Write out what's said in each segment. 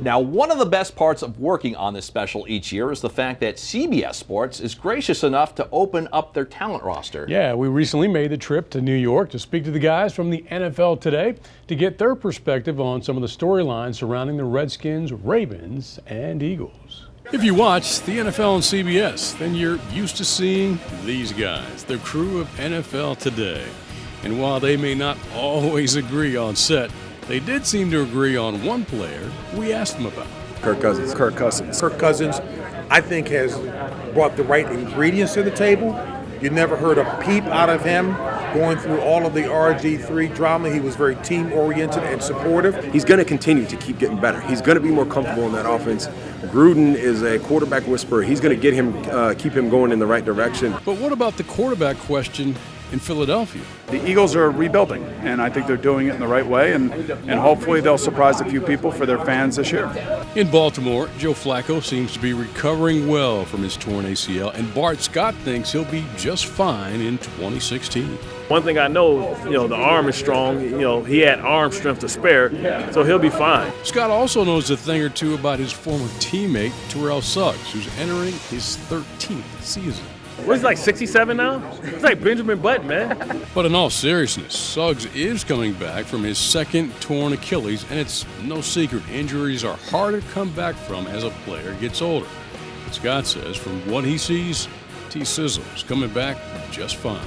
Now, one of the best parts of working on this special each year is the fact that CBS Sports is gracious enough to open up their talent roster. Yeah, we recently made the trip to New York to speak to the guys from the NFL Today to get their perspective on some of the storylines surrounding the Redskins, Ravens, and Eagles. If you watch the NFL on CBS, then you're used to seeing these guys, the crew of NFL Today. And while they may not always agree on set, they did seem to agree on one player we asked them about. Kirk Cousins. Kirk Cousins. Kirk Cousins, I think, has brought the right ingredients to the table. You never heard a peep out of him going through all of the RG3 drama. He was very team-oriented and supportive. He's going to continue to keep getting better. He's going to be more comfortable in that offense. Gruden is a quarterback whisperer. He's going to get him, keep him going in the right direction. But what about the quarterback question in Philadelphia? The Eagles are rebuilding, and I think they're doing it in the right way, and hopefully they'll surprise a few people for their fans this year. In Baltimore, Joe Flacco seems to be recovering well from his torn ACL, and Bart Scott thinks he'll be just fine in 2016. One thing I know, the arm is strong. He had arm strength to spare, so he'll be fine. Scott also knows a thing or two about his former teammate, Terrell Suggs, who's entering his 13th season. What's he, like 67 now? It's like Benjamin Button, man. But in all seriousness, Suggs is coming back from his second torn Achilles, and it's no secret injuries are harder to come back from as a player gets older. But Scott says from what he sees, T-Sizzle's coming back just fine.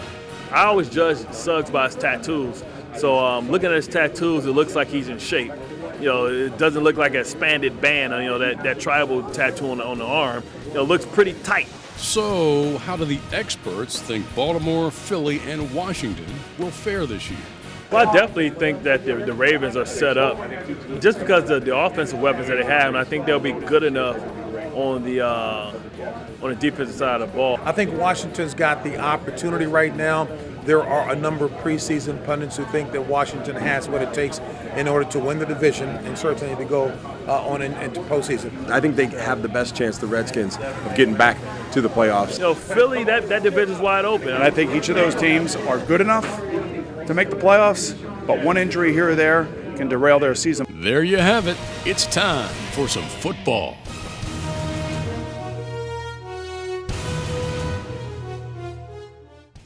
I always judge Suggs by his tattoos. So looking at his tattoos, it looks like he's in shape. It doesn't look like a expanded band, that tribal tattoo on the arm. It looks pretty tight. So how do the experts think Baltimore, Philly, and Washington will fare this year? Well, I definitely think that the Ravens are set up just because of the offensive weapons that they have, and I think they'll be good enough on the defensive side of the ball. I think Washington's got the opportunity right now. There are a number of preseason pundits who think that Washington has what it takes in order to win the division and certainly to go on into postseason. I think they have the best chance, the Redskins, of getting back to the playoffs. Philly, that division's wide open. And I think each of those teams are good enough to make the playoffs, but one injury here or there can derail their season. There you have it. It's time for some football.